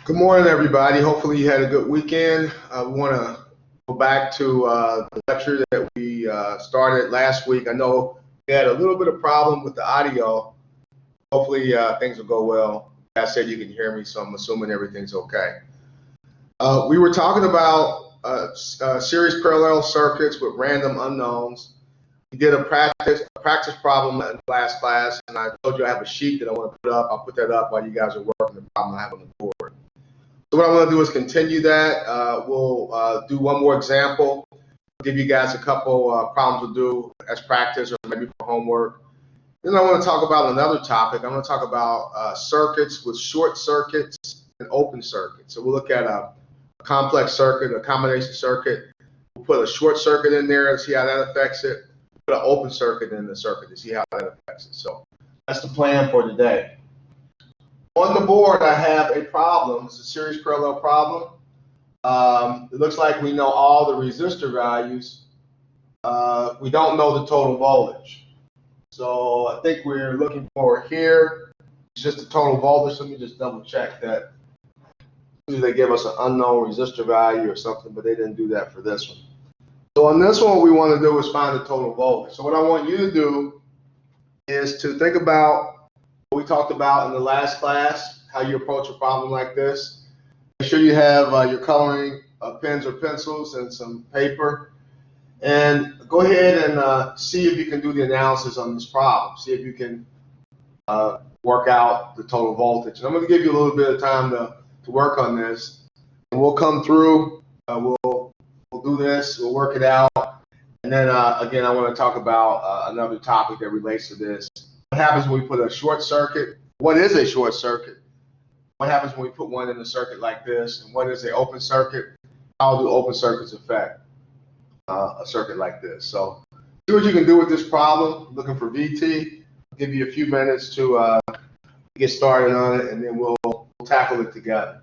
Good morning, everybody. Hopefully, you had a good weekend. We want to go back to the lecture that we started last week. I know we had a little bit of problem with the audio. Hopefully, things will go well. As I said, you can hear me, so I'm assuming everything's okay. We were talking about series parallel circuits with random unknowns. We did a practice problem in the last class, and I told you I have a sheet that I want to put up. I'll put that up while you guys are working the problem I have on the board. So what I want to do is continue that. We'll do one more example, give you guys a couple problems to do as practice or maybe for homework. Then I want to talk about another topic. I'm going to talk about circuits with short circuits and open circuits. So we'll look at a complex circuit, a combination circuit. We'll put a short circuit in there and see how that affects it. Put an open circuit in the circuit to see how that affects it. So that's the plan for today. On the board, I have a problem. It's a series parallel problem. It looks like we know all the resistor values. We don't know the total voltage. So I think we're looking for here. It's just the total voltage. Let me just double check that. Usually they give us an unknown resistor value or something, but they didn't do that for this one. So on this one, what we want to do is find the total voltage. So what I want you to do is to think about what we talked about in the last class, how you approach a problem like this. Make sure you have your coloring pens or pencils and some paper. And go ahead and see if you can do the analysis on this problem. See if you can work out the total voltage. And I'm going to give you a little bit of time to work on this. And we'll come through. We'll do this. We'll work it out. And then, again, I want to talk about another topic that relates to this. What happens when we put a short circuit? What is a short circuit? What happens when we put one in a circuit like this? And what is an open circuit? How do open circuits affect a circuit like this? So see what you can do with this problem. Looking for VT. I'll give you a few minutes to get started on it, and then we'll tackle it together.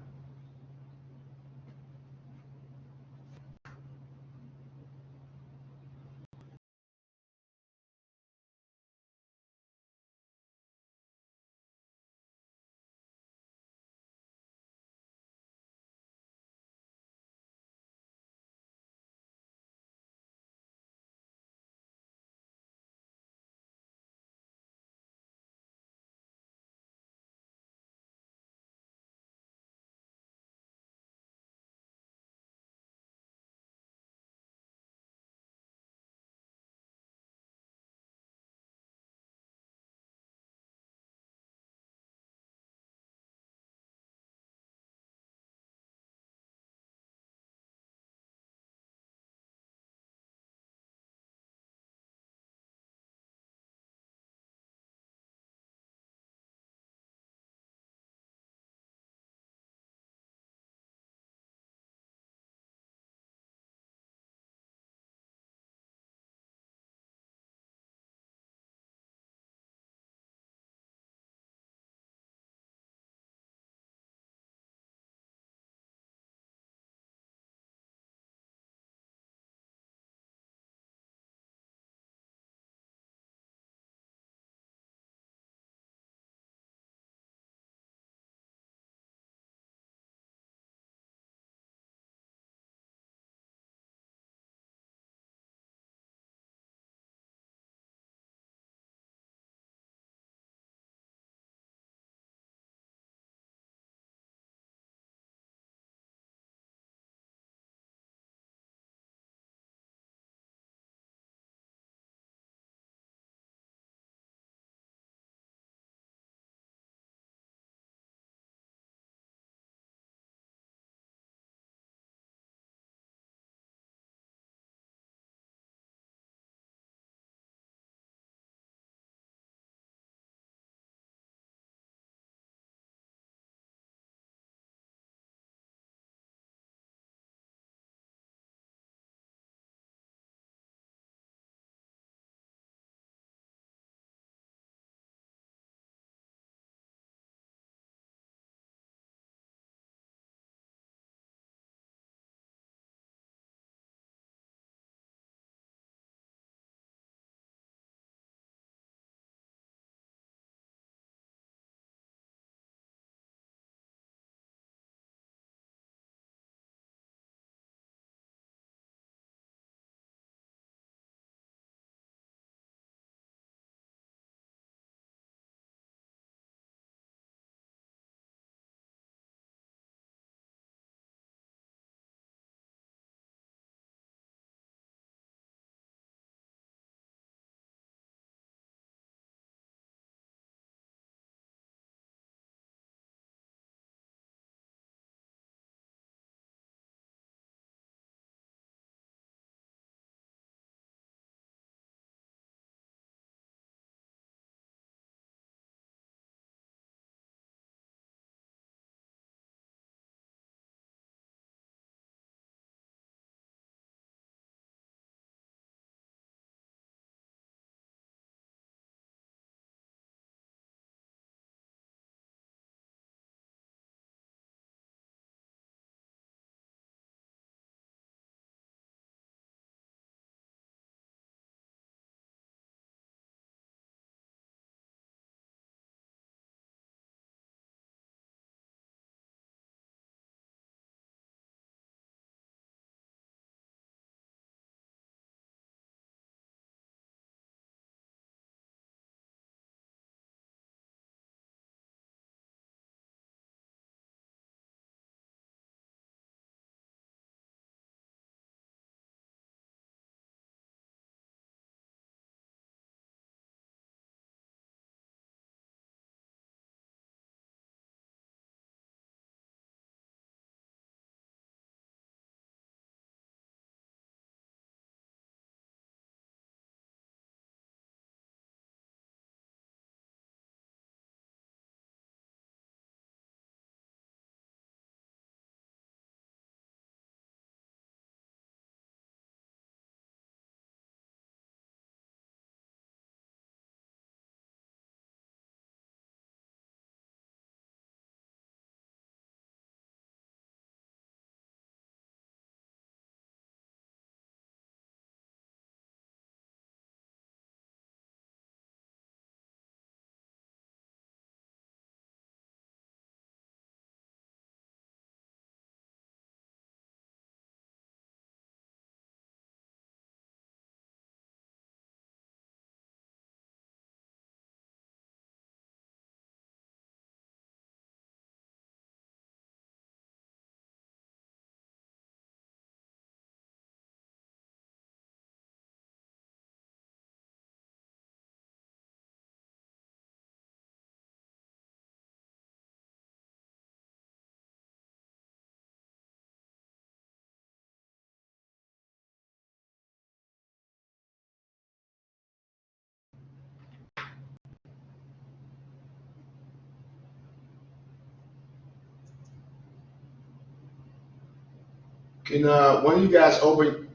Can one of you guys open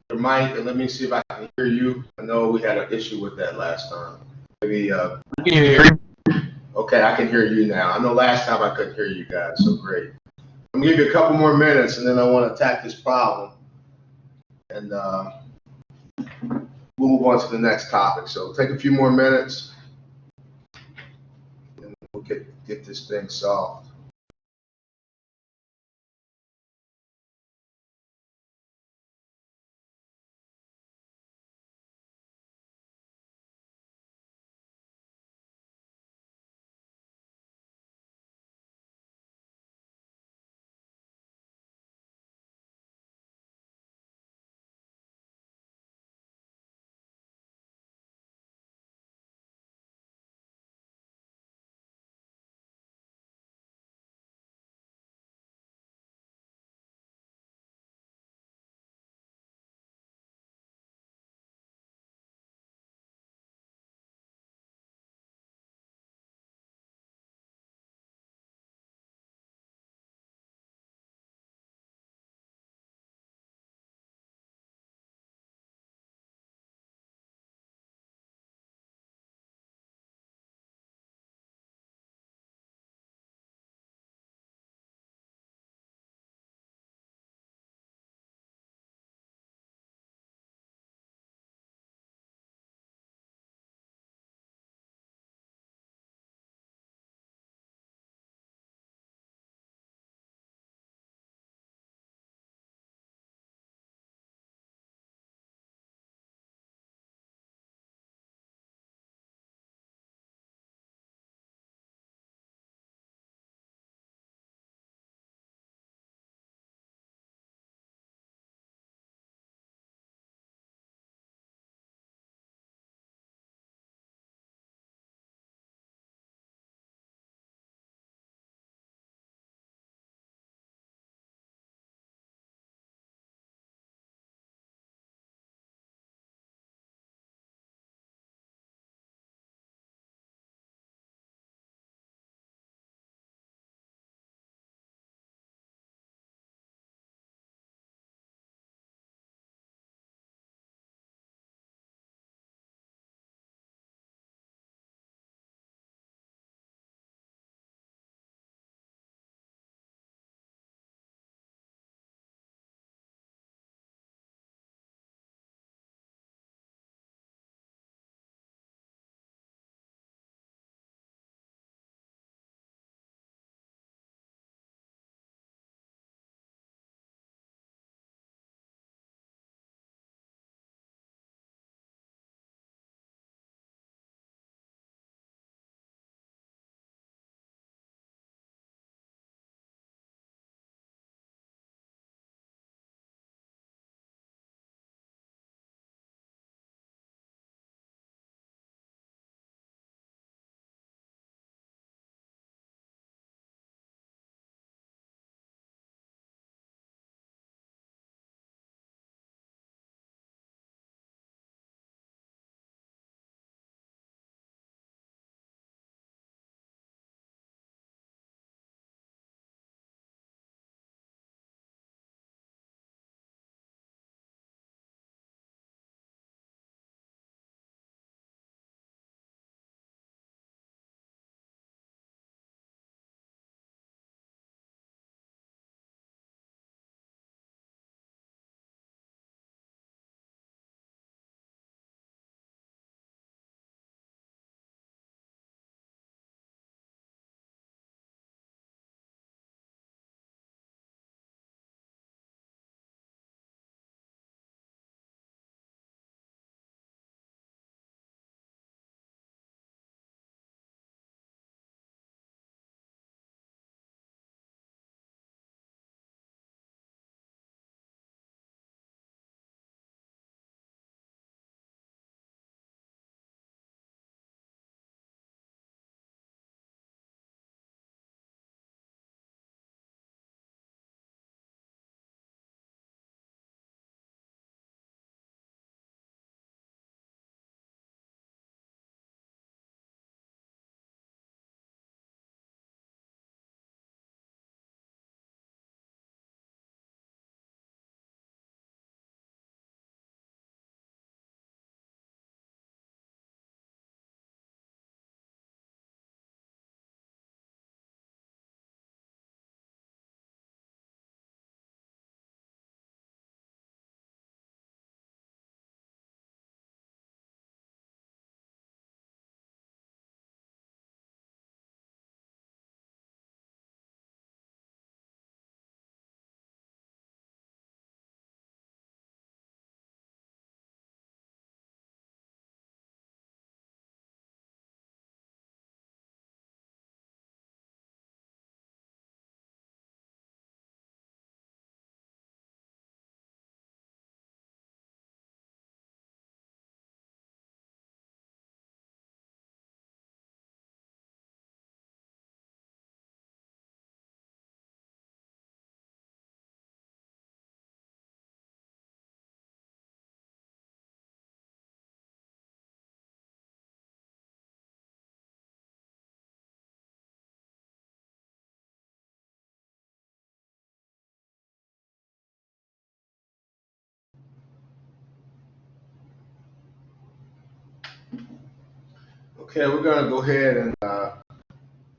your mic and let me see if I can hear you? I know we had an issue with that last time. Maybe Can you hear me? okay, I can hear you now. I know last time I couldn't hear you guys, so great. I'm gonna give you a couple more minutes and then I want to attack this problem and we'll move on to the next topic. So take a few more minutes and we'll get this thing solved. Okay, we're going to go ahead and get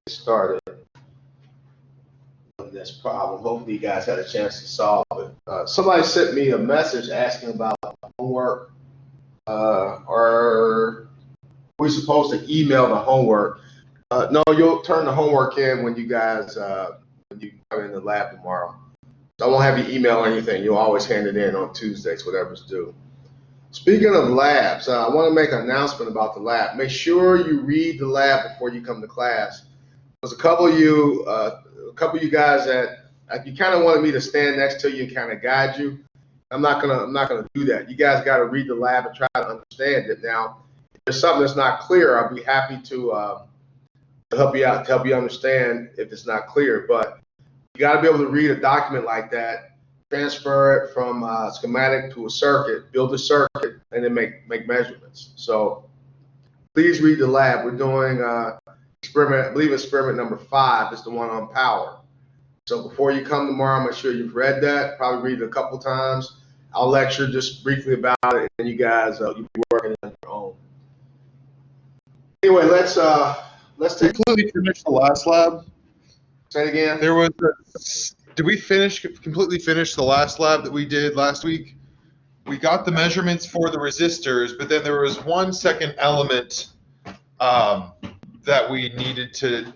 started on this problem. Hopefully you guys had a chance to solve it. Somebody sent me a message asking about homework. Are we supposed to email the homework? No, you'll turn the homework in when you guys when you come in the lab tomorrow. So I won't have you email or anything. You'll always hand it in on Tuesdays, whatever's due. Speaking of labs, I want to make an announcement about the lab. Make sure you read the lab before you come to class. There's a couple of you guys that you kind of wanted me to stand next to you and kind of guide you. I'm not gonna do that. You guys got to read the lab and try to understand it. Now, if there's something that's not clear, I'll be happy to help you out, to help you understand if it's not clear. But you got to be able to read a document like that, transfer it from a schematic to a circuit, build a circuit, and then make measurements. So please read the lab. We're doing experiment, I believe experiment number 5 is the one on power. So before you come tomorrow, make sure you've read that, probably read it a couple times. I'll lecture just briefly about it, and you guys, you'll be working it on your own. Anyway, let's take. Completely finished the last lab. Say it again. There was. Did we completely finish the last lab that we did last week? We got the measurements for the resistors, but then there was one second element that we needed to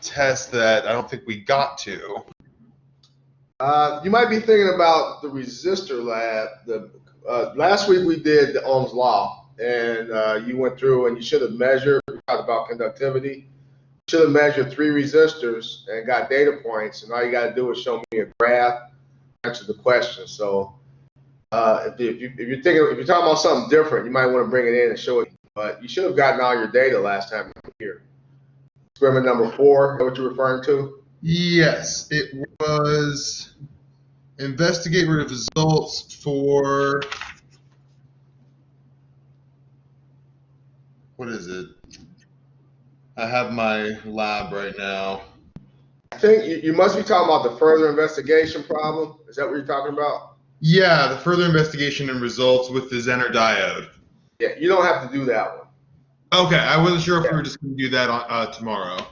test that I don't think we got to. You might be thinking about the resistor lab. Last week we did the Ohm's law, and you went through and you should have measured. We talked about conductivity. You should have measured 3 resistors and got data points, and all you got to do is show me a graph, answer the question. So if you're talking about something different, you might want to bring it in and show it. But you should have gotten all your data last time you were here. Experiment number 4, is that what you're referring to? Yes, it was investigate results for, what is it? I have my lab right now. I think you must be talking about the further investigation problem. Is that what you're talking about? Yeah, the further investigation and results with the Zener diode. Yeah, you don't have to do that one. Okay, I wasn't sure if we were just going to do that on, tomorrow.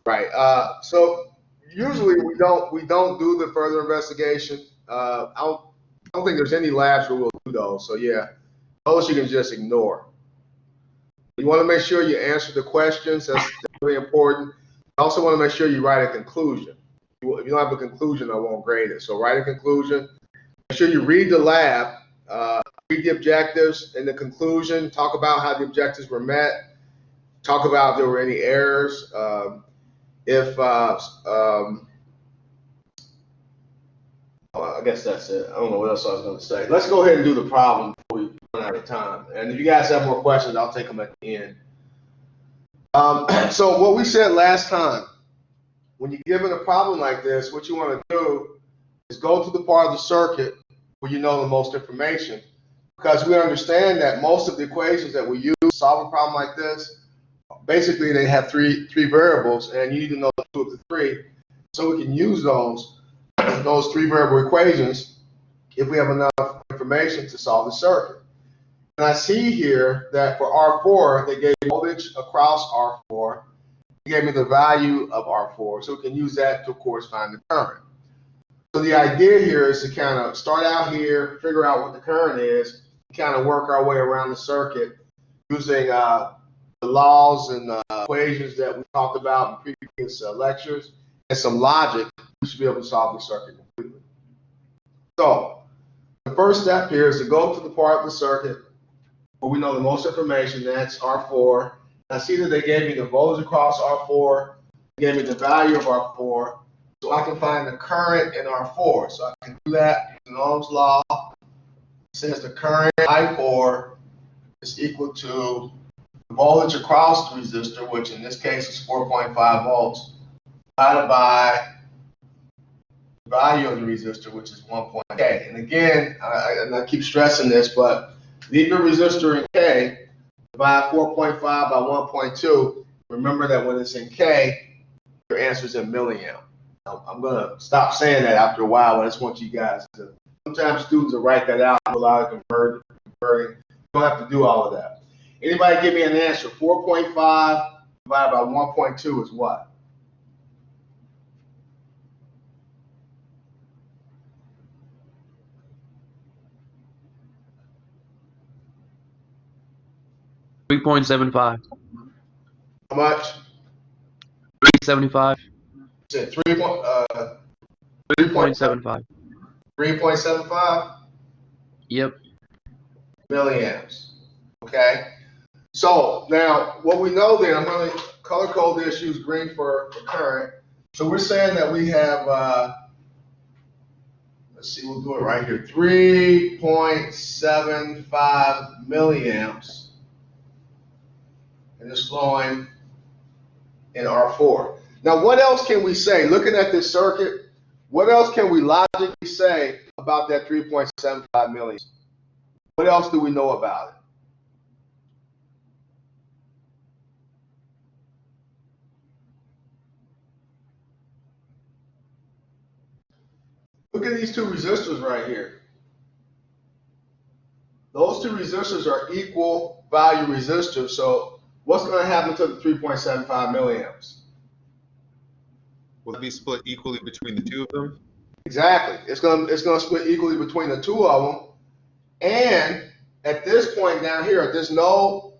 Right. So usually we don't do the further investigation. I don't think there's any labs where we'll do those. So yeah, those you can just ignore. You want to make sure you answer the questions. That's really important. You also want to make sure you write a conclusion. If you don't have a conclusion, I won't grade it. So write a conclusion. Make sure you read the lab, read the objectives and the conclusion. Talk about how the objectives were met. Talk about if there were any errors. I guess that's it. I don't know what else I was going to say. Let's go ahead and do the problem before we run out of time. And if you guys have more questions, I'll take them at the end. So what we said last time, when you're given a problem like this, what you want to do is go to the part of the circuit where you know the most information, because we understand that most of the equations that we use to solve a problem like this, basically they have three variables, and you need to know 2 of the 3, so we can use those 3 variable equations if we have enough information to solve the circuit. And I see here that for R4, they gave voltage across R4. They gave me the value of R4, so we can use that to, of course, find the current. So the idea here is to kind of start out here, figure out what the current is, kind of work our way around the circuit using the laws and equations that we talked about in previous lectures, and some logic. We should be able to solve the circuit completely. So the first step here is to go to the part of the circuit where we know the most information, that's R4. I see that they gave me the voltage across R4, they gave me the value of R4, so I can find the current in R4. So I can do that using Ohm's law. It says the current I4 is equal to the voltage across the resistor, which in this case is 4.5 volts, divided by the value of the resistor, which is 1.K. And again, I keep stressing this, but leave your resistor in K, divide 4.5 by 1.2. Remember that when it's in K, your answer is in milliamp. I'm going to stop saying that after a while, but I just want you guys to, sometimes students will write that out, do a lot of converting. You don't have to do all of that. Anybody give me an answer? 4.5 divided by 1.2 is what? $3.75. How much? $3.75. You said 3.75. 3.75. Yep. milliamps. Okay? So now what we know then, I'm going to color code this, use green for current. So we're saying that we have, let's see, we'll do it right here, 3.75 milliamps. And it's flowing in R4. Now what else can we say? Looking at this circuit, what else can we logically say about that 3.75 milliamps? What else do we know about it? Look at these two resistors right here. Those two resistors are equal value resistors. So what's going to happen to the 3.75 milliamps? Will it be split equally between the two of them? Exactly. It's going to split equally between the two of them. And at this point down here, at this node,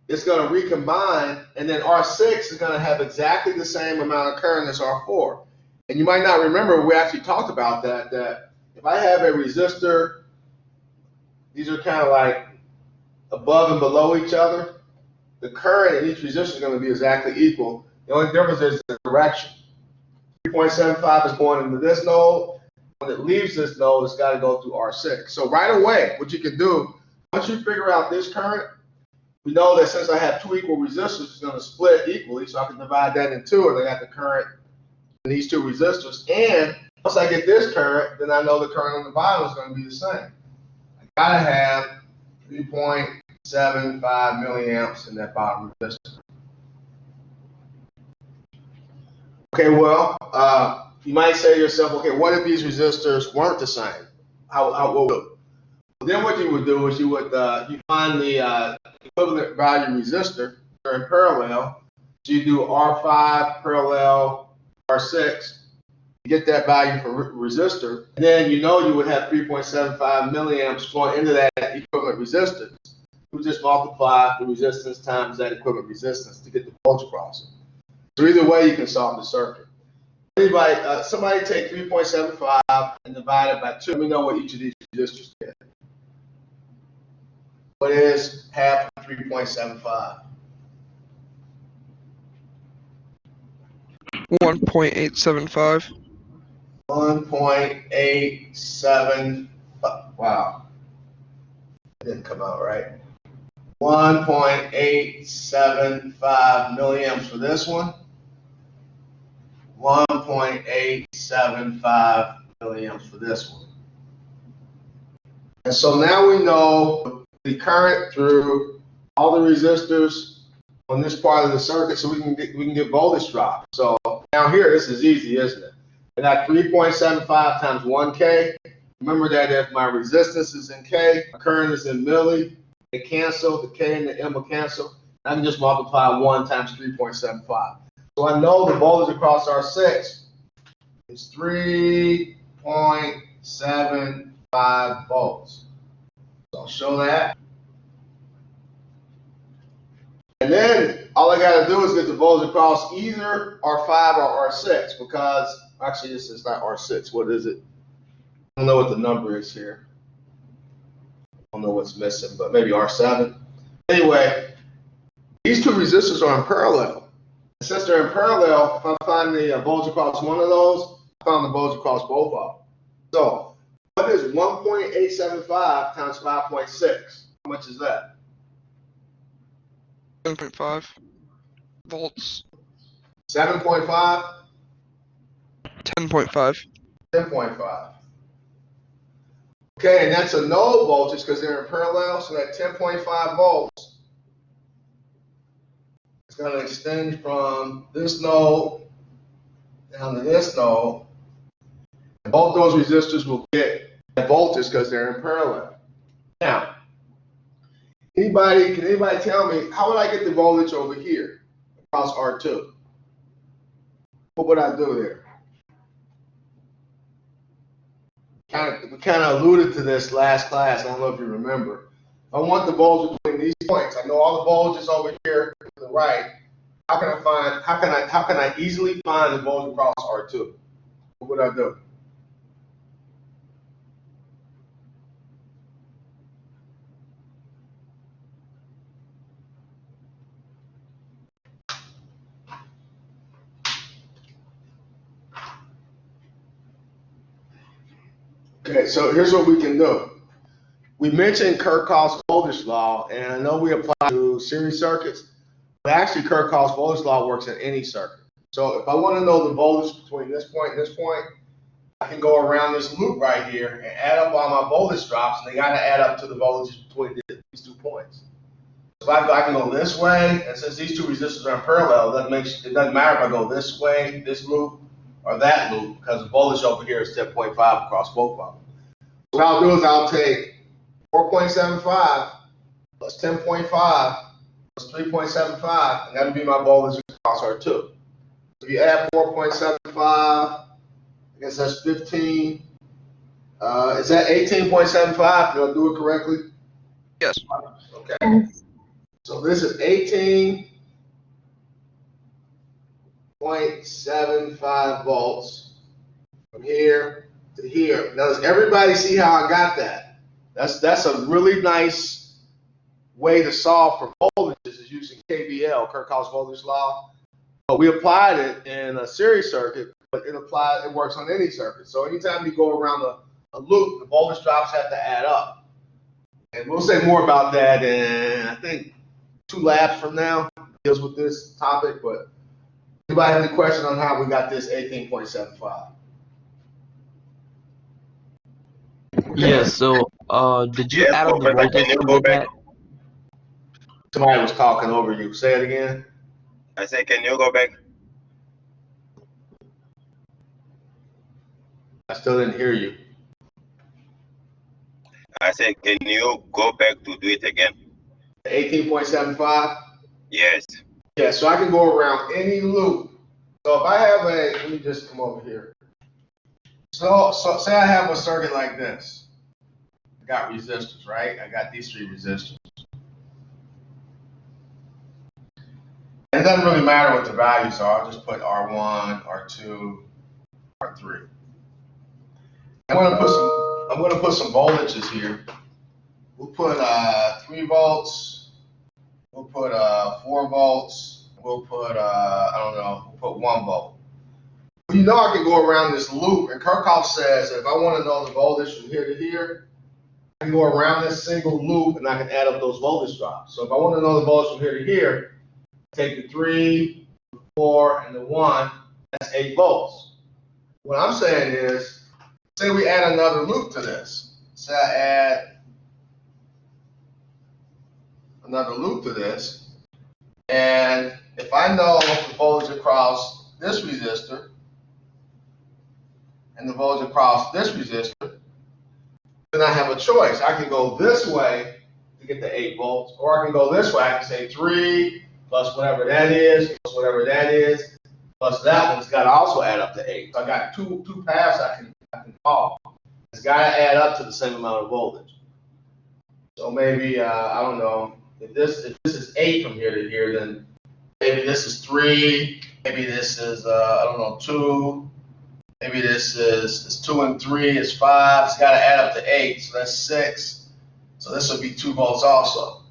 it's going to recombine, and then R6 is going to have exactly the same amount of current as R4. And you might not remember, we actually talked about that if I have a resistor, these are kind of like above and below each other, the current in each resistor is going to be exactly equal. The only difference is the direction. 3.75 is going into this node. When it leaves this node, it's got to go through R6. So right away, what you can do, once you figure out this current, we know that since I have two equal resistors, it's going to split equally, so I can divide that in two, and I got the current in these two resistors. And once I get this current, then I know the current on the bottom is going to be the same. I got to have 3.75 milliamps in that bottom resistor. Okay, well, you might say to yourself, okay, what if these resistors weren't the same? What would you do? Then what you would do is you would you find the equivalent value resistor. They're in parallel. So you do R5 parallel R6. You get that value for resistor. And then you know you would have 3.75 milliamps flowing into that equivalent resistance. You just multiply the resistance times that equivalent resistance to get the voltage across it. So either way, you can solve the circuit. Anybody, somebody take 3.75 and divide it by 2. Let me know what each of these resistors get. What is half of 3.75? 1.875. 1.87. Wow. It didn't come out right. 1.875 milliamps for this one. 1.875 milliamps for this one. And so now we know the current through all the resistors on this part of the circuit, so we can get voltage drop. So down here, this is easy, isn't it? I got 3.75 times 1K. Remember that if my resistance is in K, my current is in milli, they cancel, the K and the M will cancel. I can just multiply 1 times 3.75. So I know the voltage across R6 is 3.75 volts. So I'll show that. And then all I got to do is get the voltage across either R5 or R6, because actually this is not R6. What is it? I don't know what the number is here. I don't know what's missing, but maybe R7. Anyway, these two resistors are in parallel. And since they're in parallel, if I find the voltage across one of those, I found the voltage across both of them. So what is 1.875 times 5.6? How much is that? 7.5 volts. 7.5? 10.5. 10.5. Okay, and that's a node voltage because they're in parallel, so that 10.5 volts is going to extend from this node down to this node. And both those resistors will get that voltage because they're in parallel. Now, anybody Can anybody tell me how would I get the voltage over here across R2? What would I do there? We kind of alluded to this last class. I don't know if you remember. I want the voltage between these points. I know all the voltages over here to the right. How can I easily find the voltage across R2? What would I do? Okay, so here's what we can do. We mentioned Kirchhoff's voltage law, and I know we apply to series circuits, but actually Kirchhoff's voltage law works in any circuit. So if I want to know the voltage between this point and this point, I can go around this loop right here and add up all my voltage drops, and they got to add up to the voltage between these 2 points. So I can go this way, and since these 2 resistors are in parallel, it doesn't matter if I go this way, this loop, or that loop, because the voltage over here is 10.5 across both of them. So what I'll do is I'll take 4.75 plus 10.5 plus 3.75, and that'll be my voltage across R2. So if you add 4.75, I guess that's 15. Is that 18.75? Did I do it correctly? Yes. Okay. So this is 18.75 volts from here to here. Now, does everybody see how I got that? That's a really nice way to solve for voltages is using KVL, Kirchhoff's voltage law. But we applied it in a series circuit, but it works on any circuit. So anytime you go around a loop, the voltage drops have to add up. And we'll say more about that in, I think, 2 labs from now, deals with this topic. But anybody have any question on how we got this 18.75? Yes, so did you add up the voltage to get that? Somebody was talking over you. Say it again. I said, can you go back? I still didn't hear you. I said, can you go back to do it again? 18.75? Yes. Yeah, so I can go around any loop. So if I have let me just come over here. So say I have a circuit like this. I got resistors, right? I got these 3 resistors. It doesn't really matter what the values are. I'll just put R1, R2, R3. I'm gonna put some voltages here. We'll put 3 volts. We'll put 4 volts. We'll put we'll put 1 volt. You know I can go around this loop, and Kirchhoff says if I want to know the voltage from here to here, I can go around this single loop and I can add up those voltage drops. So if I want to know the voltage from here to here, take the 3, the 4, and the 1, that's 8 volts. What I'm saying is, say we add another loop to this. Say I add another loop to this, and if I know the voltage across this resistor and the voltage across this resistor, then I have a choice. I can go this way to get the 8 volts, or I can go this way. I can say 3 plus whatever that is, plus whatever that is, plus that one's got to also add up to 8. So I got two paths I can follow. It's got to add up to the same amount of voltage. So maybe I don't know, if this is 8 from here to here, then maybe this is 3. Maybe this is 2. Maybe this is 2 and 3 is 5. It's got to add up to 8. So that's 6. So this would be 2 volts also.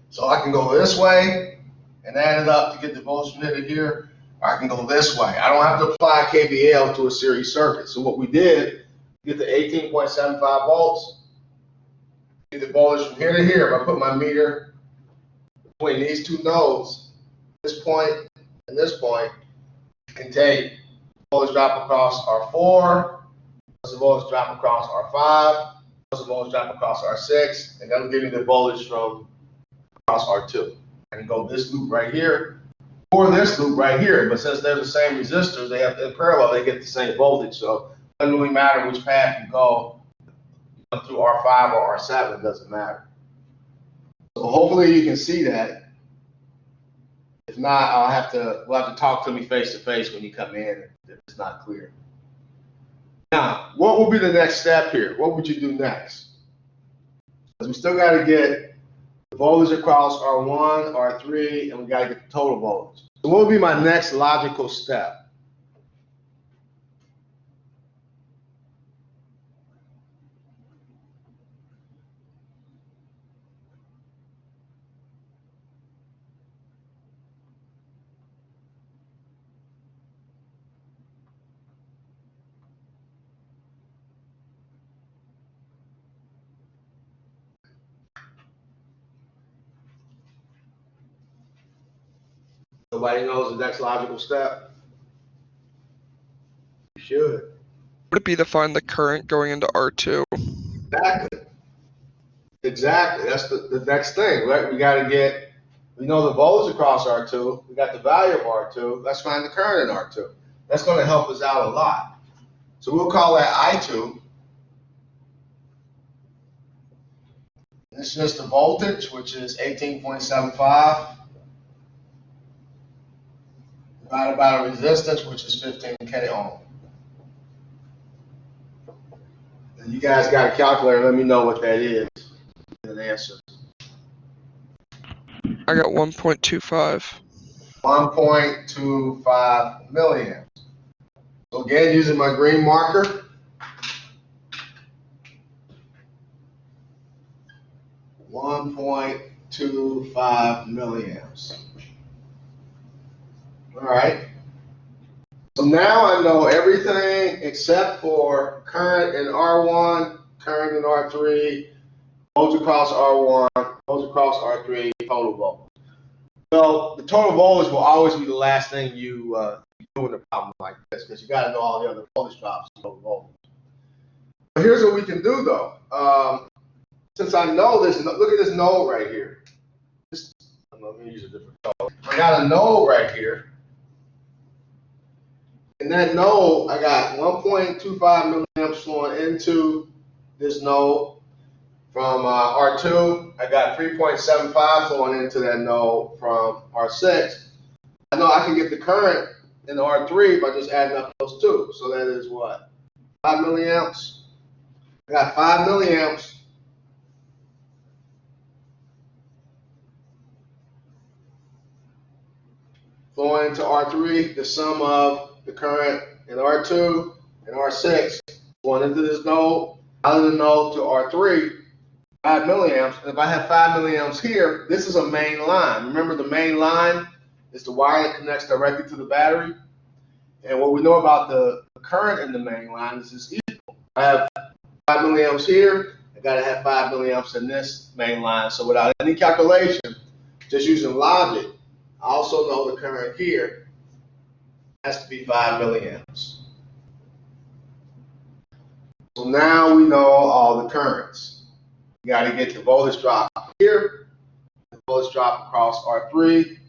So I can go this way and add it up to get the voltage from here to here, or I can go this way. I don't have to apply KVL to a series circuit. So what we did, get the 18.75 volts, get the voltage from here to here. If I put my meter between these 2 nodes, this point and this point, you can take voltage drop across R4, plus the voltage drop across R5, plus the voltage drop across R6, and that'll give you the voltage from across R2. I can go this loop right here, or this loop right here, but since they're the same resistors, they have in parallel, they get the same voltage. So it doesn't really matter which path you go through R5 or R7, it doesn't matter. So hopefully you can see that. If not, we'll have to talk to me face to face when you come in if it's not clear. Now, what will be the next step here? What would you do next? Because we still got to get the voltage across R1, R3, and we got to get the total voltage. So what would be my next logical step? Nobody knows the next logical step? You should. Would it be to find the current going into R2? Exactly. Exactly. That's the next thing, right? We know the voltage across R2. We got the value of R2. Let's find the current in R2. That's going to help us out a lot. So we'll call that I2. This is just the voltage, which is 18.75, divided by the resistance, which is 15K ohm. And you guys got a calculator. Let me know what that is. An answer. I got 1.25. 1.25 milliamps. So again, using my green marker, 1.25 milliamps. All right. So now I know everything except for current in R1, current in R3, voltage across R1, voltage across R3, total voltage. Well, the total voltage will always be the last thing you do in a problem like this, because you got to know all the other voltage drops and total voltage. But here's what we can do though. Since I know this, look at this node right here. Let me use a different color. I got a node right here. In that node, I got 1.25 milliamps flowing into this node. From R2, I got 3.75 flowing into that node from R6. I know I can get the current in R3 by just adding up those two. So that is what? 5 milliamps. I got 5 milliamps flowing into R3, the sum of the current in R2 and R6 going into this node, out of the node to R3, 5 milliamps. And if I have 5 milliamps here, this is a main line. Remember, the main line is the wire that connects directly to the battery. And what we know about the current in the main line is it's equal. I have 5 milliamps here. I got to have 5 milliamps in this main line. So without any calculation, just using logic, I also know the current here has to be 5 milliamps. So now we know all the currents. You got to get the voltage drop here, the voltage drop across R3.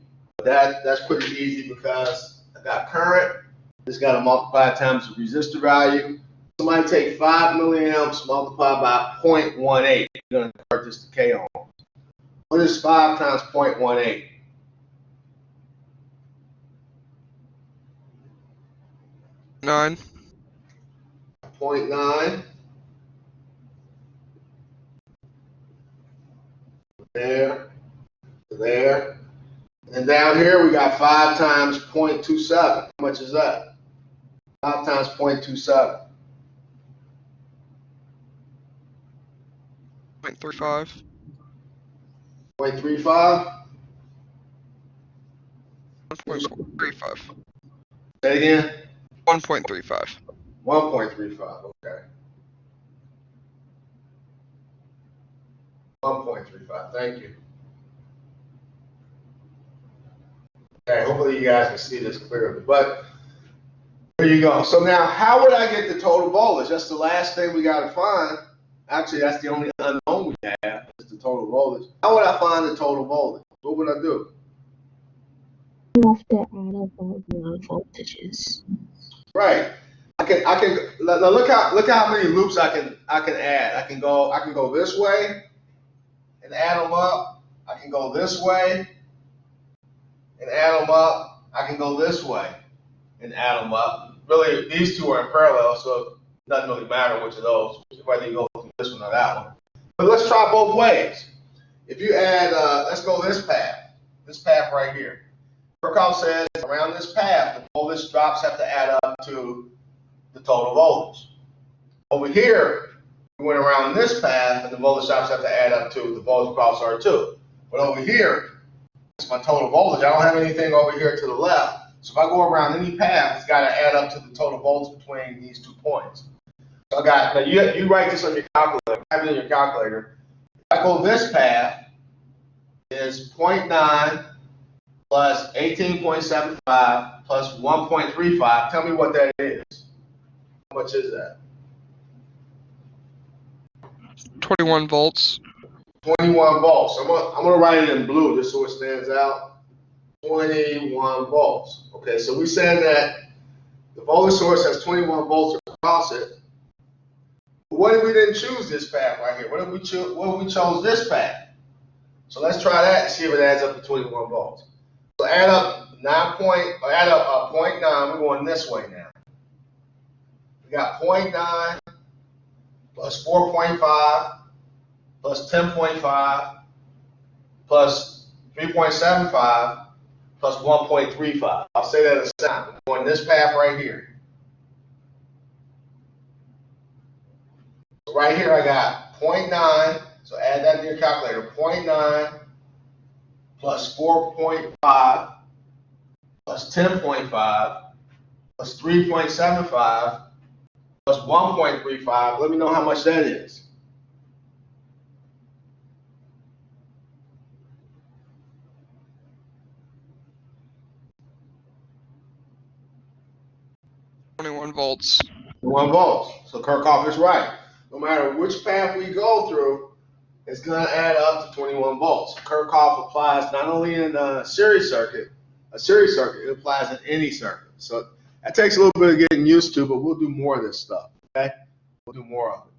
That's pretty easy because I got current. Just got to multiply times the resistor value. Somebody take 5 milliamps multiplied by 0.18. You're going to convert this to K ohms. What is 5 times 0.18? 9. 0.9. There, there. And down here we got 5 times 0.27. How much is that? 5 times 0.27. 0.35. 0.35. 1.35. Say it again. 1.35. 1.35. Okay. 1.35. Thank you. Okay. Hopefully you guys can see this clearly. But there you go. So now, how would I get the total voltage? That's the last thing we got to find. Actually, that's the only unknown we have is the total voltage. How would I find the total voltage? What would I do? You have to add up all the voltages. Right. I can now look how many loops I can add. I can go this way and add them up. I can go this way and add them up. I can go this way and add them up. Really, these two are in parallel, so it doesn't really matter which of those, whether you go through this one or that one. But let's try both ways. If you add, let's go this path right here. Kirchhoff says around this path, the voltage drops have to add up to the total voltage. Over here, we went around this path, and the voltage drops have to add up to the voltage across R2. But over here, it's my total voltage. I don't have anything over here to the left. So if I go around any path, it's got to add up to the total voltage between these 2 points. So I got, now you write this on your calculator, type it in your calculator. If I go this path, is 0.9 plus 18.75 plus 1.35. Tell me what that is. How much is that? 21 volts. 21 volts. I'm gonna write it in blue just so it stands out. 21 volts. Okay, so we said that the voltage source has 21 volts across it. But what if we didn't choose this path right here? What if we chose this path? So let's try that and see if it adds up to 21 volts. So add up 0.9. We're going this way now. We got 0.9 plus 4.5 plus 10.5 plus 3.75 plus 1.35. I'll say that as a sound. I'm going this path right here. So right here I got 0.9. So add that to your calculator. 0.9 plus 4.5 plus 10.5 plus 3.75 plus 1.35. Let me know how much that is. Twenty-one volts. 1 volt. So Kirchhoff is right. No matter which path we go through, it's going to add up to 21 volts. Kirchhoff applies not only in a series circuit, it applies in any circuit. So that takes a little bit of getting used to, but we'll do more of this stuff, okay? We'll do more of it.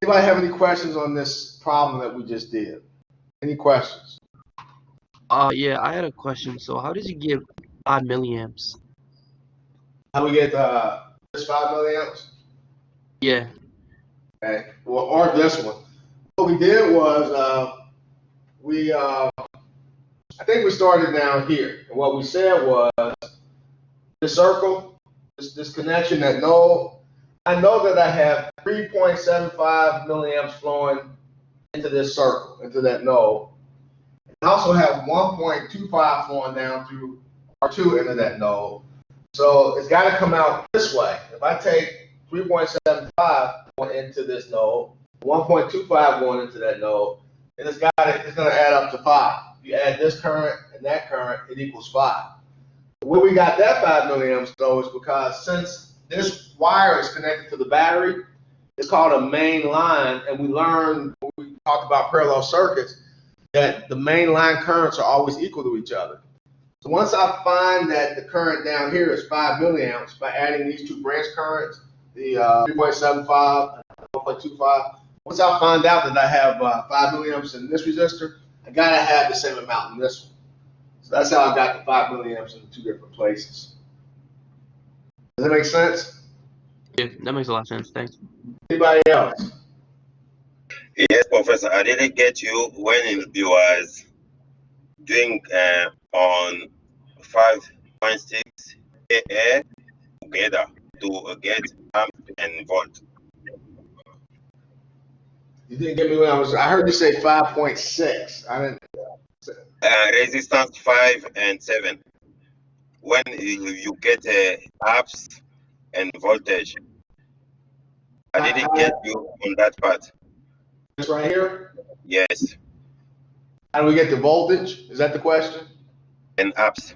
Anybody have any questions on this problem that we just did? Any questions? Yeah, I had a question. So how does he get 5 milliamps? How do we get this 5 milliamps? Yeah. Okay, well, or this one. What we did was I think we started down here, and what we said was this circle, this connection, that node. I know that I have 3.75 milliamps flowing into this circle, into that node. I also have 1.25 flowing down through R2 into that node. So it's got to come out this way. If I take 3.75 going into this node, 1.25 going into that node, and it's going to add up to 5. If you add this current and that current, it equals 5. Where we got that 5 milliamps though is because since this wire is connected to the battery, it's called a main line, and we learned when we talked about parallel circuits that the main line currents are always equal to each other. So once I find that the current down here is 5 milliamps by adding these two branch currents, the 3.75 and 1.25, once I find out that I have 5 milliamps in this resistor, I gotta have the same amount in this one. So that's how I got the 5 milliamps in the 2 different places. Does that make sense? Yeah, that makes a lot of sense. Thanks. Anybody else? Yes, Professor, I didn't get you when you was doing on 5.6 AA together to get amp and volt. You didn't get me when I heard you say 5.6. I didn't. Resistance 5 and 7. When you get amps and voltage, I didn't get you on that part. This right here? Yes, How do we get the voltage? Is that the question? and amps.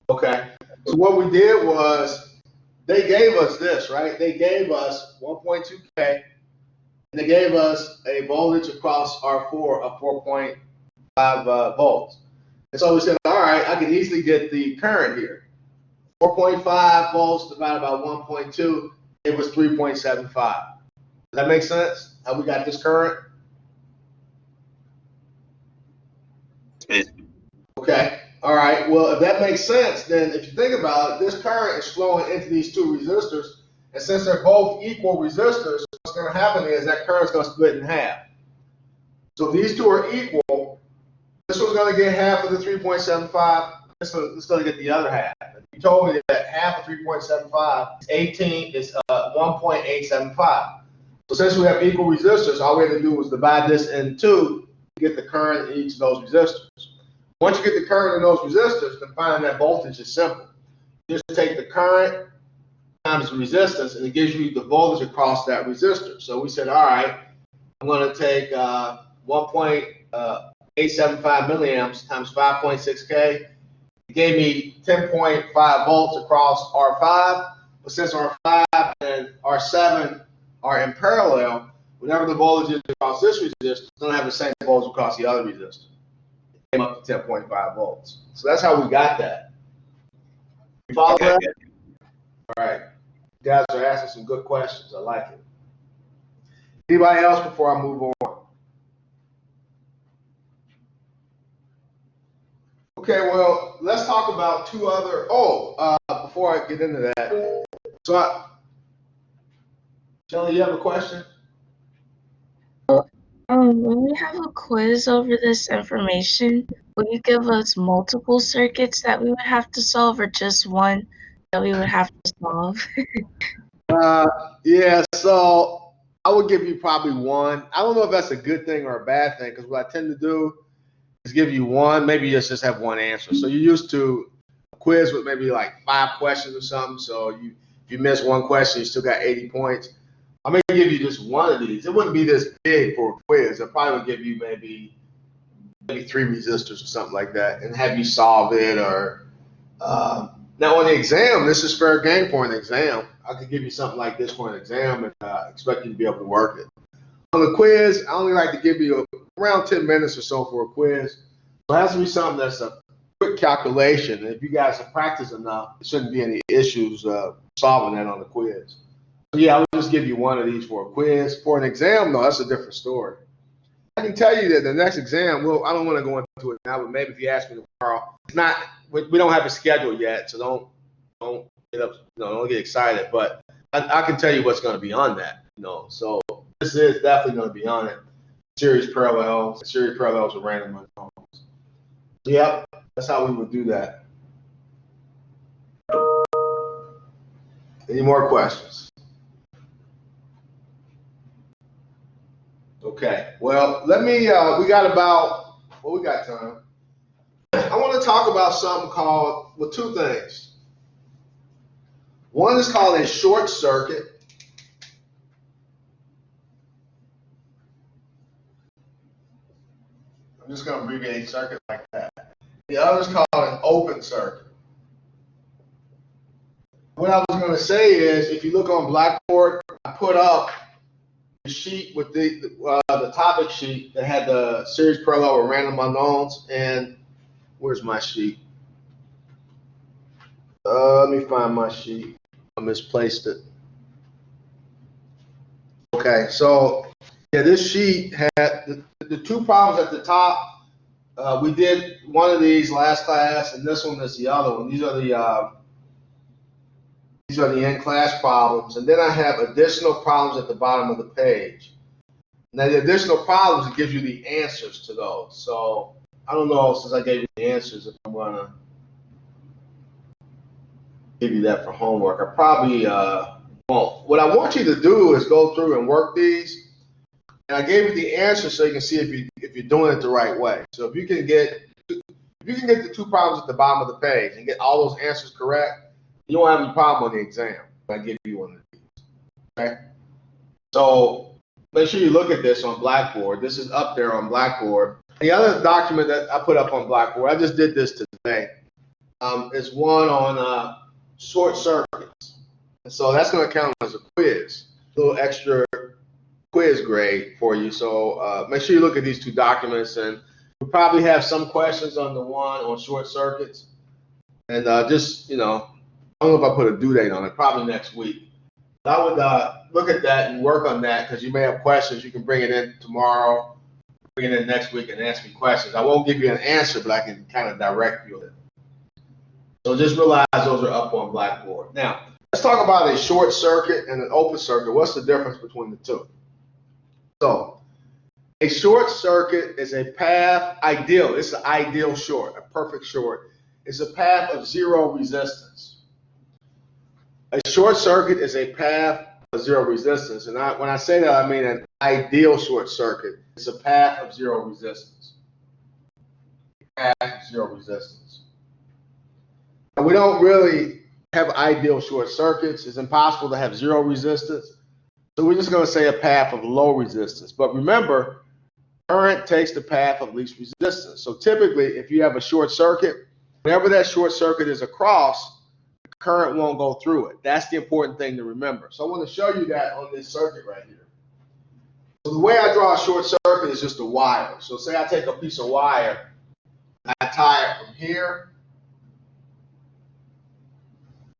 Okay. So what we did was they gave us this, right? They gave us 1.2K, and they gave us a voltage across R4 of 4.5 volts. And so we said, all right, I can easily get the current here. 4.5 volts divided by 1.2, it was 3.75. Does that make sense? How we got this current? Okay. All right. Well, if that makes sense, then if you think about it, this current is flowing into these two resistors, and since they're both equal resistors, what's going to happen is that current's going to split in half. So if these two are equal, this one's going to get half of the 3.75. This one's going to get the other half. If you told me that half of 3.75 is 18, is 1.875. So since we have equal resistors, all we had to do was divide this in two to get the current in each of those resistors. Once you get the current in those resistors, then finding that voltage is simple. You just take the current times the resistance, and it gives you the voltage across that resistor. So we said, all right, I'm going to take 1.875 milliamps times 5.6K. It gave me 10.5 volts across R5. But since R5 and R7 are in parallel, whenever the voltage is across this resistor, it's going to have the same voltage across the other resistor. It came up to 10.5 volts. So that's how we got that. You follow Okay, that? good. All right. You guys are asking some good questions. I like it. Anybody else before I move on? Okay, well, let's talk about two other. Before I get into that, so Shelly, you have a question? When we have a quiz over this information, will you give us multiple circuits that we would have to solve, or just one that we would have to solve? Yeah, so I would give you probably one. I don't know if that's a good thing or a bad thing, because what I tend to do is give you one, maybe you just have one answer. So you're used to a quiz with maybe like 5 questions or something. So if you miss one question, you still got 80 points. I'm going to give you just one of these. It wouldn't be this big for a quiz. I probably would give you maybe 3 resistors or something like that and have you solve it. Or now on the exam, this is fair game for an exam. I could give you something like this for an exam and expect you to be able to work it. On the quiz, I only like to give you around 10 minutes or so for a quiz. So it has to be something that's a quick calculation. And if you guys have practiced enough, there shouldn't be any issues solving that on the quiz. So yeah, I'll just give you one of these for a quiz. For an exam, though, that's a different story. I can tell you that the next exam, well, I don't want to go into it now, but maybe if you ask me tomorrow, it's not. We don't have a schedule yet, so don't get up, don't get excited. But I can tell you what's going to be on that. So this is definitely going to be on it. Series parallels with random unknowns. Yep, that's how we would do that. Any more questions? Okay, well, let me, we got time? I want to talk about something called, well, 2 things. One is called a short circuit. I'm just going to abbreviate circuit like that. The other is called an open circuit. What I was going to say is, if you look on Blackboard, I put up the sheet with the topic sheet that had the series parallel with random unknowns. And where's my sheet? Let me find my sheet. I misplaced it. Okay, so yeah, this sheet had the 2 problems at the top. We did one of these last class, and this one is the other one. These are the in-class problems, and then I have additional problems at the bottom of the page. Now, the additional problems, it gives you the answers to those. So I don't know, since I gave you the answers, if I'm going to give you that for homework. I probably won't. What I want you to do is go through and work these. And I gave you the answers so you can see if you're doing it the right way. So if you can get the 2 problems at the bottom of the page and get all those answers correct, you won't have any problem on the exam if I give you one of these. Okay? So make sure you look at this on Blackboard. This is up there on Blackboard. The other document that I put up on Blackboard, I just did this today, is one on short circuits. And so that's going to count as a quiz, a little extra quiz grade for you. So make sure you look at these 2 documents, and we'll probably have some questions on the one on short circuits. And just, I don't know if I put a due date on it, probably next week. But I would look at that and work on that, because you may have questions. You can bring it in tomorrow bring it in next week and ask me questions. I won't give you an answer, but I can kind of direct you. So just realize those are up on Blackboard. Now, let's talk about a short circuit and an open circuit. What's the difference between the two? So, a short circuit is a path, ideal, it's an ideal short, a perfect short. It's a path of zero resistance. A short circuit is a path of zero resistance. And when I say that, I mean an ideal short circuit. It's a path of zero resistance. Path of zero resistance. And we don't really have ideal short circuits. It's impossible to have zero resistance. So we're just going to say a path of low resistance. But remember, current takes the path of least resistance. So typically, if you have a short circuit, whenever that short circuit is across, the current won't go through it. That's the important thing to remember. So I want to show you that on this circuit right here. So the way I draw a short circuit is just a wire. So say I take a piece of wire, I tie it from here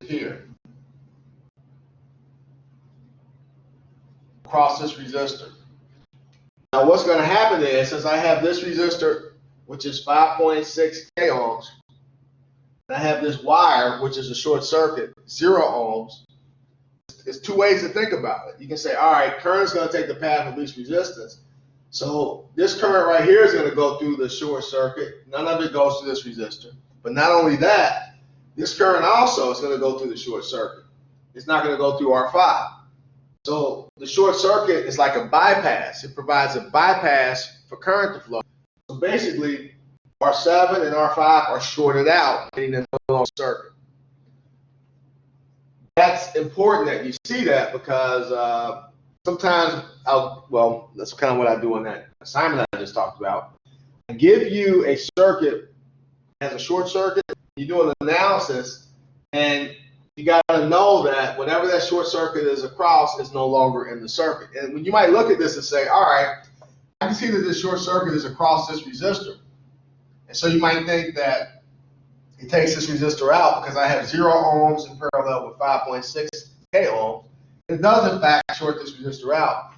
to here, across this resistor. Now what's going to happen is, since I have this resistor, which is 5.6 k ohms, and I have this wire, which is a short circuit, 0 ohms, there's two ways to think about it. You can say, all right, current's going to take the path of least resistance. So this current right here is going to go through the short circuit. None of it goes through this resistor. But not only that, this current also is going to go through the short circuit. It's not going to go through R5. So the short circuit is like a bypass. It provides a bypass for current to flow. So basically, R7 and R5 are shorted out, meaning they're no longer circuit. That's important that you see that, because sometimes that's kind of what I do in that assignment I just talked about. I give you a circuit as a short circuit, you do an analysis, and you got to know that whenever that short circuit is across, it's no longer in the circuit. And when you might look at this and say, all right, I can see that this short circuit is across this resistor. And so you might think that it takes this resistor out because I have 0 ohms in parallel with 5.6 k ohms. It does, in fact, short this resistor out.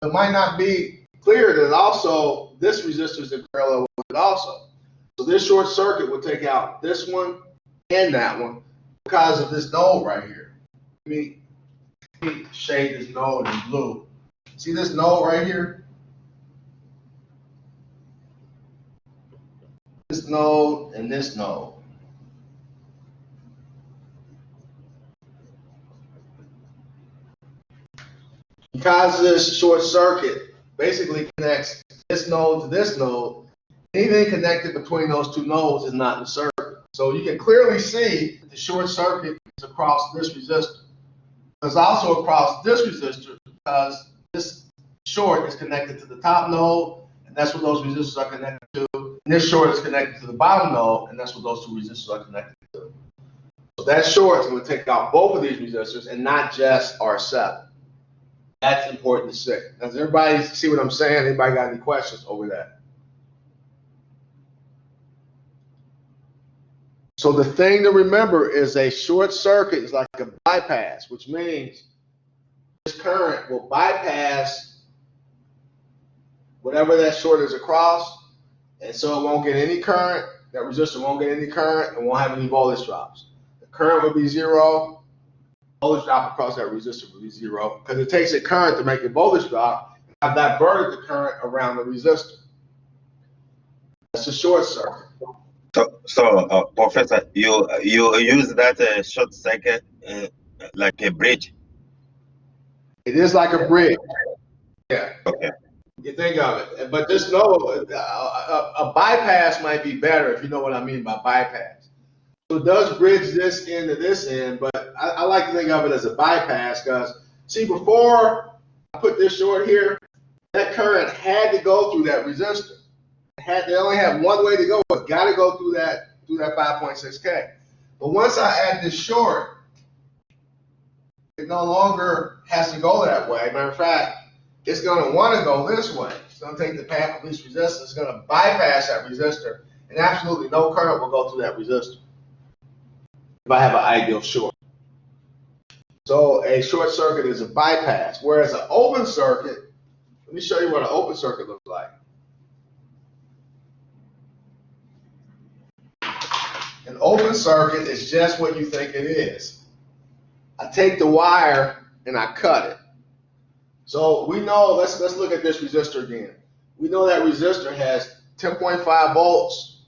It might not be clear that also this resistor is in parallel with it also. So this short circuit will take out this one and that one because of this node right here. Let me shade this node in blue. See this node right here? This node and this node. Because this short circuit basically connects this node to this node, anything connected between those two nodes is not in the circuit. So you can clearly see that the short circuit is across this resistor. It's also across this resistor because this short is connected to the top node, and that's what those resistors are connected to. And this short is connected to the bottom node, and that's what those two resistors are connected to. So that short is going to take out both of these resistors and not just R7. That's important to say. Does everybody see what I'm saying? Anybody got any questions over that? So the thing to remember is a short circuit is like a bypass, which means this current will bypass whatever that short is across, and so it won't get any current. That resistor won't get any current and won't have any voltage drops. The current will be 0. Voltage drop across that resistor will be 0 because it takes a current to make a voltage drop. I've diverted the current around the resistor. That's a short circuit. So, Professor, you use that short circuit like a bridge. It is like a bridge. Yeah. Okay. You think of it, but just know a bypass might be better if you know what I mean by bypass. So it does bridge this end to this end, but I like to think of it as a bypass because, see, before I put this short here, that current had to go through that resistor. They only have one way to go. It's got to go through that 5.6K. But once I add this short, it no longer has to go that way. Matter of fact, it's going to want to go this way. It's going to take the path of least resistance. It's going to bypass that resistor, and absolutely no current will go through that resistor if I have an ideal short. So a short circuit is a bypass, whereas an open circuit, let me show you what an open circuit looks like. An open circuit is just what you think it is. I take the wire and I cut it. So we know, let's look at this resistor again. We know that resistor has 10.5 volts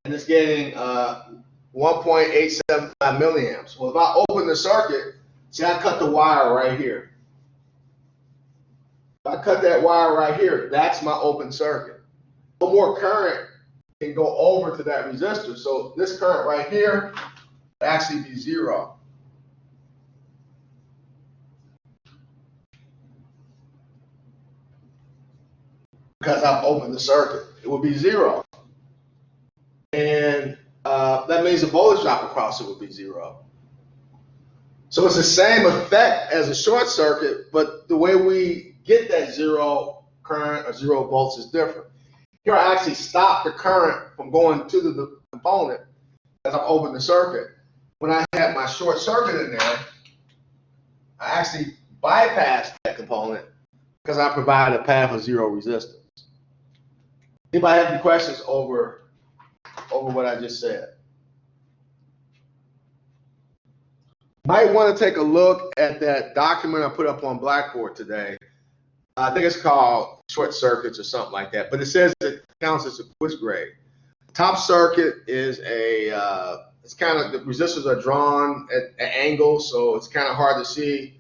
and it's getting 1.875 milliamps. Well, if I open the circuit, see, I cut the wire right here. If I cut that wire right here, that's my open circuit. No more current can go over to that resistor. So this current right here would actually be zero. Because I've opened the circuit, it would be zero. And that means the voltage drop across it would be zero. So it's the same effect as a short circuit, but the way we get that zero current or 0 volts is different. Here I actually stop the current from going to the component as I open the circuit. When I have my short circuit in there, I actually bypass that component because I provide a path of 0 resistance. Anybody have any questions over what I just said? Might want to take a look at that document I put up on Blackboard today. I think it's called Short Circuits or something like that, but it says it counts as a quiz grade. Top circuit is it's kind of, the resistors are drawn at angles, so it's kind of hard to see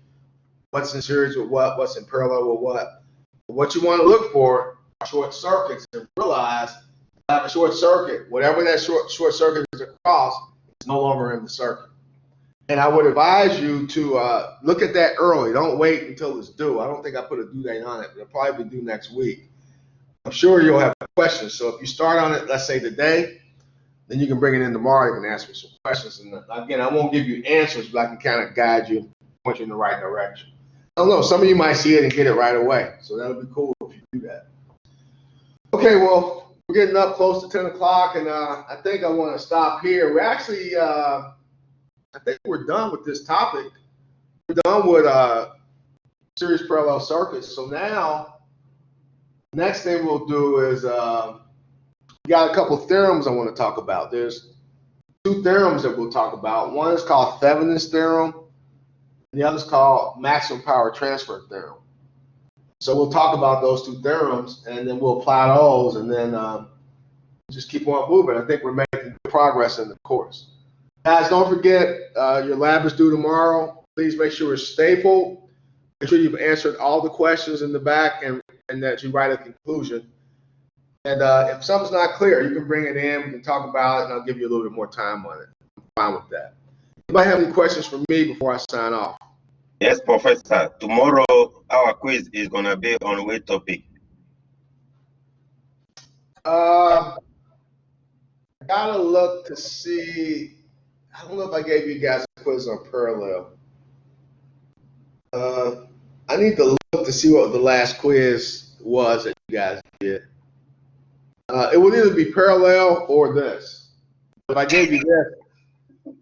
what's in series with what's in parallel with what. But what you want to look for are short circuits and realize I have a short circuit. Whatever that short circuit is across, it's no longer in the circuit. And I would advise you to look at that early. Don't wait until it's due. I don't think I put a due date on it, but it'll probably be due next week. I'm sure you'll have questions. So if you start on it, let's say today, then you can bring it in tomorrow. You can ask me some questions. And again, I won't give you answers, but I can kind of guide you, point you in the right direction. I don't know. Some of you might see it and get it right away. So that'll be cool if you do that. Okay, well, we're getting up close to 10 o'clock, and I think I want to stop here. We're actually, I think we're done with this topic. We're done with series parallel circuits. So now, next thing we'll do is we got a couple theorems I want to talk about. There's 2 theorems that we'll talk about. One is called Thevenin's theorem, and the other is called maximum power transfer theorem. So we'll talk about those 2 theorems, and then we'll apply those, and then just keep on moving. I think we're making good progress in the course. Guys, don't forget, your lab is due tomorrow. Please make sure it's stapled. Make sure you've answered all the questions in the back and that you write a conclusion. And if something's not clear, you can bring it in. We can talk about it, and I'll give you a little bit more time on it. I'm fine with that. Anybody have any questions for me before I sign off? Yes, Professor. Tomorrow, our quiz is going to be on which topic? I gotta look to see. I don't know if I gave you guys a quiz on parallel. I need to look to see what the last quiz was that you guys did. It would either be parallel or this. If I gave you this,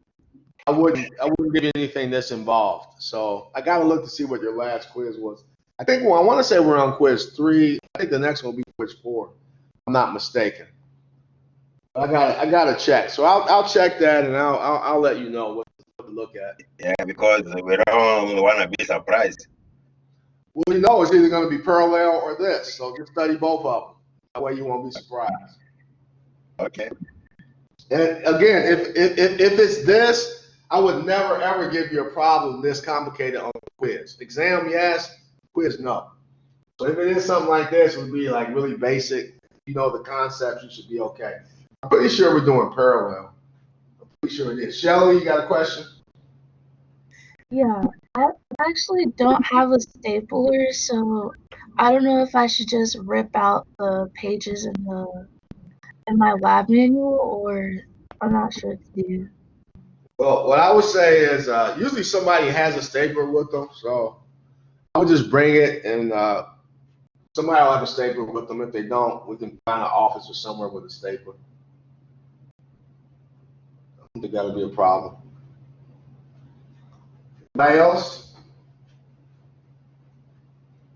I wouldn't give you anything that's involved. So I gotta look to see what your last quiz was. I think, well, I want to say we're on quiz 3. I think the next one will be quiz 4. If I'm not mistaken. I gotta check. So I'll check that, and I'll let you know what to look at. Yeah, because we don't want to be surprised. Well, you know it's either going to be parallel or this. So just study both of them. That way you won't be surprised. Okay. And again, if it's this, I would never ever give you a problem this complicated on the quiz. Exam, yes. Quiz, no. So if it is something like this, it would be like really basic. You know the concepts, you should be okay. I'm pretty sure we're doing parallel. I'm pretty sure it is. Shelly, you got a question? Yeah, I actually don't have a stapler, so I don't know if I should just rip out the pages in my lab manual, or I'm not sure what to do. Well, what I would say is usually somebody has a stapler with them, so I would just bring it, and somebody will have a stapler with them. If they don't, we can find an office or somewhere with a stapler. I don't think that'll be a problem. Anybody else?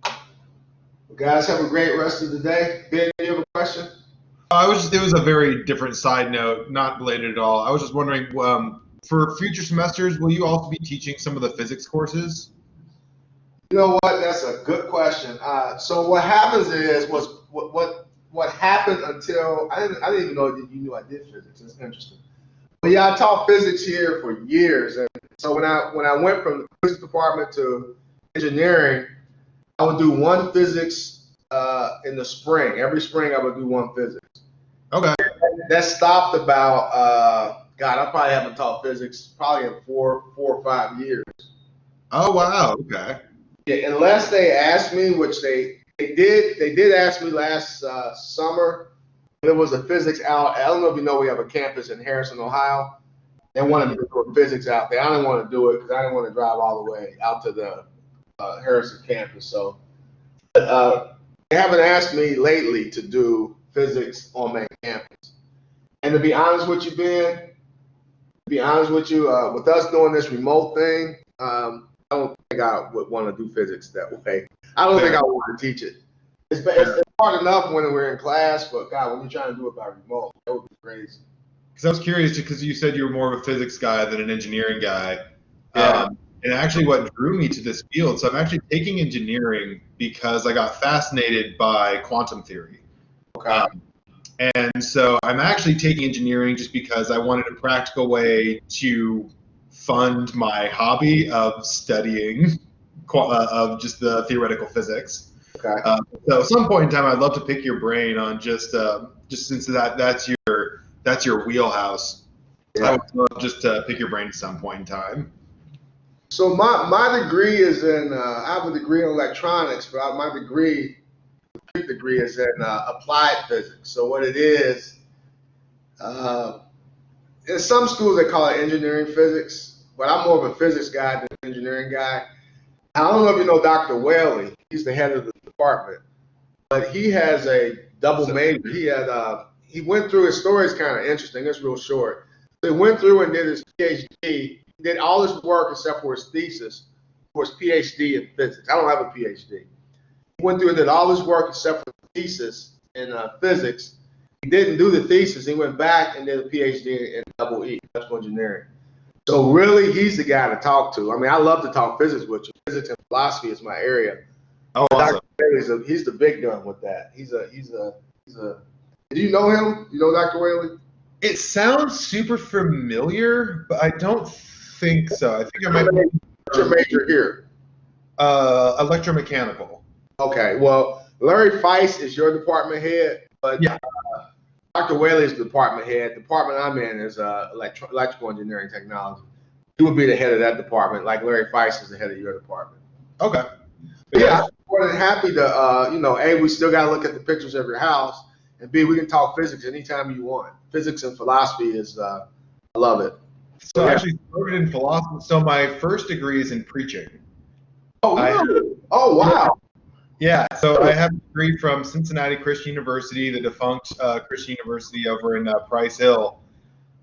Well, guys, have a great rest of the day. Ben, you have a question? It was a very different side note, not related at all. I was just wondering, for future semesters, will you also be teaching some of the physics courses? You know what? That's a good question. So what happens is what happened until I didn't even know that you knew I did physics. It's interesting. But yeah, I taught physics here for years, and so when I went from the physics department to engineering, I would do one physics in the spring. Every spring, I would do one physics. Okay. That stopped about God. I probably haven't taught physics probably in four or 5 years. Oh wow. Okay. Yeah, unless they asked me, which they did ask me last summer. There was a physics out. I don't know if you know we have a campus in Harrison, Ohio. They wanted me to do a physics out there. I didn't want to do it because I didn't want to drive all the way out to the Harrison campus. So they haven't asked me lately to do physics on main campus. And to be honest with you, Ben, with us doing this remote thing, I don't think I would want to do physics that way. I don't think I want to teach it. It's hard enough when we're in class, but God, when you're trying to do it by remote, that would be crazy. Because I was curious, because you said you were more of a physics guy than an engineering guy. Yeah. And actually, what drew me to this field, so I'm actually taking engineering because I got fascinated by quantum theory. Okay. And so I'm actually taking engineering just because I wanted a practical way to fund my hobby of studying of just the theoretical physics. Okay. So at some point in time, I'd love to pick your brain on just since that's your wheelhouse. Yeah. I would love just to pick your brain at some point in time. So my degree is in I have a degree in electronics, but my degree is in applied physics. So what it is, in some schools they call it engineering physics, but I'm more of a physics guy than an engineering guy. I don't know if you know Dr. Whaley. He's the head of the department, but he has a double major. He went through, his story is kind of interesting. It's real short. So he went through and did his PhD. He did all his work except for his thesis, for his PhD in physics. I don't have a PhD. He went through and did all his work except for the thesis in physics. He didn't do the thesis. He went back and did a PhD in double E, electrical engineering. So really, he's the guy to talk to. I mean, I love to talk physics with you. Physics and philosophy is my area. Oh, awesome. Dr. He's the big gun with that. He's a. Do you know him? You know Dr. Whaley? It sounds super familiar, but I don't think so. I think I might be What's your major here? Electromechanical. Okay, well, Larry Feist is your department head, but Yeah. Dr. Whaley is the department head. The department I'm in is electrical engineering technology. He would be the head of that department, like Larry Feist is the head of your department. Okay. But yeah, I'm more than happy to, A, we still got to look at the pictures of your house, and B, we can talk physics anytime you want. Physics and philosophy is, I love it. So I actually started in philosophy. So my first degree is in preaching. Oh, really? Oh, wow. Yeah, so I have a degree from Cincinnati Christian University, the defunct Christian University over in Price Hill.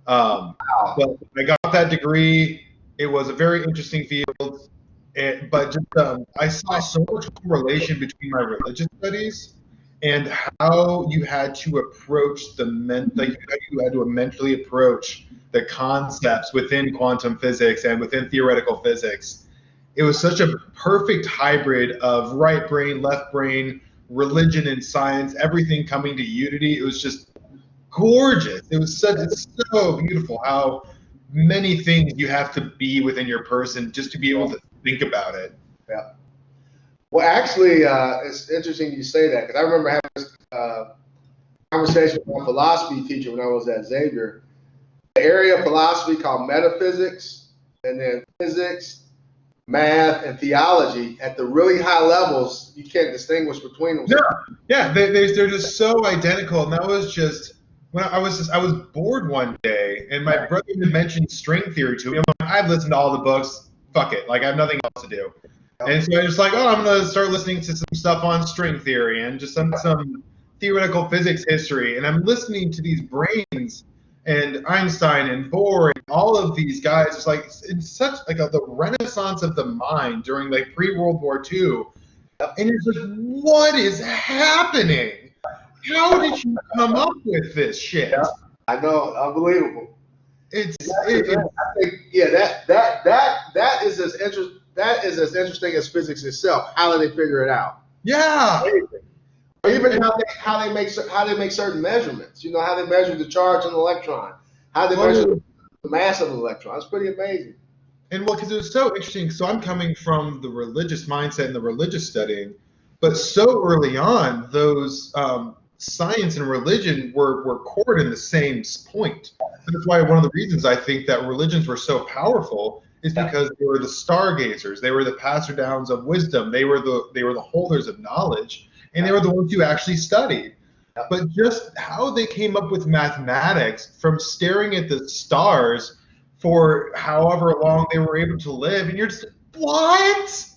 But I got that degree. It was a very interesting field, but just I saw so much correlation between my religious studies and how you had to approach you had to mentally approach the concepts within quantum physics and within theoretical physics. It was such a perfect hybrid of right brain, left brain, religion and science, everything coming to unity. It was just gorgeous. It's so beautiful how many things you have to be within your person just to be able to think about it. Yeah. Well, actually, it's interesting you say that because I remember having this conversation with my philosophy teacher when I was at Xavier. The area of philosophy called metaphysics, and then physics, math, and theology. At the really high levels, you can't distinguish between them. Yeah, they're just so identical, and that was just when I was bored one day, and my brother had mentioned string theory to me. I'm like, I've listened to all the books. Fuck it, like I have nothing else to do. And so I was like, I'm gonna start listening to some stuff on string theory and just some theoretical physics history. And I'm listening to these brains and Einstein and Bohr and all of these guys. It's like it's such like the renaissance of the mind during like pre-World War II. And it's like, what is happening? how did you come up with this shit? Yeah. I know, unbelievable. It's I think, yeah, that is as interesting as physics itself. How do they figure it out? yeah. Or even how they make certain measurements. You know, how they measure the charge of an electron, how they measure the mass of an electron. It's pretty amazing. And well, because it was so interesting. So I'm coming from the religious mindset and the religious studying, but so early on, those science and religion were cored in the same point. That's why one of the reasons I think that religions were so powerful is because they were the stargazers, they were the passer downs of wisdom, they were the holders of knowledge, and they were the ones who actually studied. But just how they came up with mathematics from staring at the stars for however long they were able to live, and you're just, what?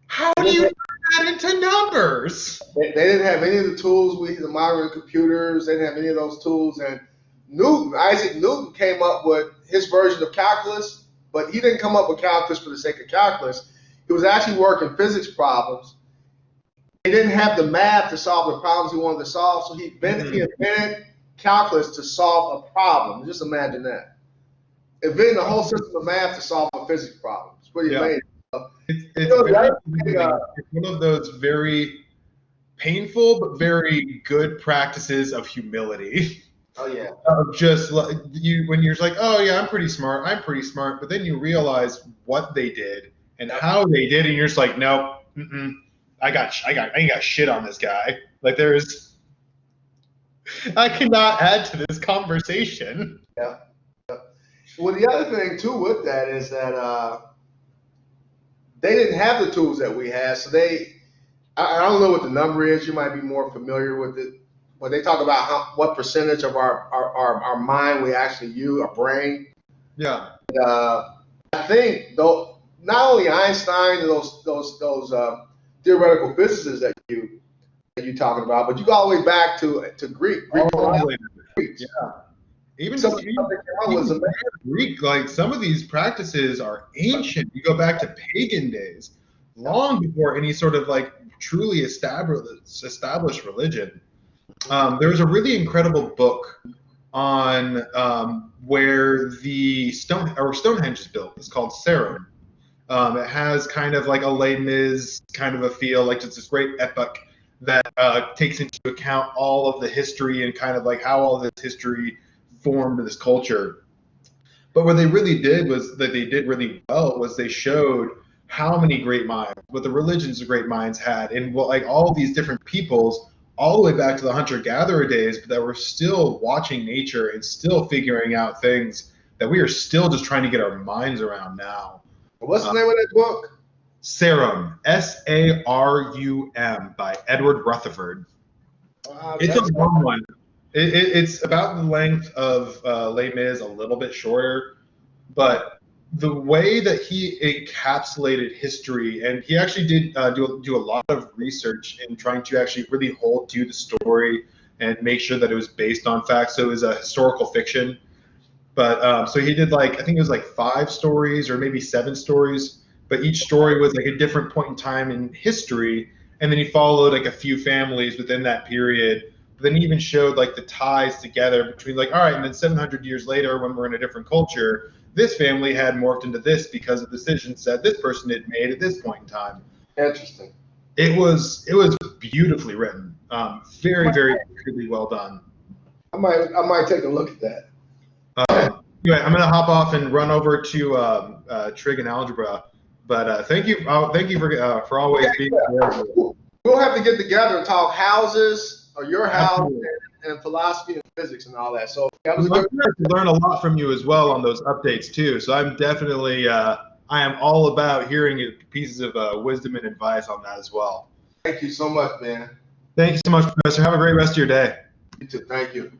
How do you turn that into numbers? They didn't have any of the tools the modern computers. They didn't have any of those tools. And Isaac Newton came up with his version of calculus, but he didn't come up with calculus for the sake of calculus. He was actually working physics problems. He didn't have the math to solve the problems he wanted to solve, so he invented calculus to solve a problem. Just imagine that. Inventing a whole system of math to solve a physics problem. It's pretty amazing. It's one of those very painful but very good practices of humility. Oh yeah. Just like when you're like, oh yeah, I'm pretty smart, but then you realize what they did and how they did, and you're just like, nope, I ain't got shit on this guy. Like I cannot add to this conversation. Yeah. Well, the other thing too with that is that they didn't have the tools that we had, so I don't know what the number is. You might be more familiar with it, but they talk about what percentage of our mind we actually use, our brain. Yeah. I think though, not only Einstein and those theoretical physicists that you talking about, but you go all the way back to Greek. Yeah. Even Greek, like some of these practices are ancient. You go back to pagan days, long before any sort of like truly established religion. There was a really incredible book on where the Stonehenge is built. It's called Sarum. It has kind of like a Les Mis kind of a feel, like it's this great epic that takes into account all of the history and kind of like how all this history formed this culture. But what they really did was that they did really well was they showed how many great minds, what the religions of great minds had, and what like all these different peoples, all the way back to the hunter-gatherer days, but that were still watching nature and still figuring out things that we are still just trying to get our minds around now. What's the name of that book? Sarum, Sarum, by Edward Rutherford. It's a long one. It's about the length of Les Mis, a little bit shorter, but the way that he encapsulated history, and he actually did do a lot of research in trying to actually really hold to the story and make sure that it was based on facts. So it was a historical fiction. But so he did like, I think it was like 5 stories or maybe 7 stories, but each story was like a different point in time in history, and then he followed like a few families within that period. But then he even showed like the ties together between like, all right, and then 700 years later when we're in a different culture, this family had morphed into this because of decisions that this person had made at this point in time. Interesting. It was beautifully written, very, very, really well done. I might take a look at that. Anyway, I'm gonna hop off and run over to trig and algebra. But thank you for always being there. We'll have to get together and talk houses or your house and philosophy and physics and all that. So that was good. I learn a lot from you as well on those updates too. So I'm definitely I am all about hearing pieces of wisdom and advice on that as well. Thank you so much, man. Thank you so much, Professor. Have a great rest of your day. You too. Thank you.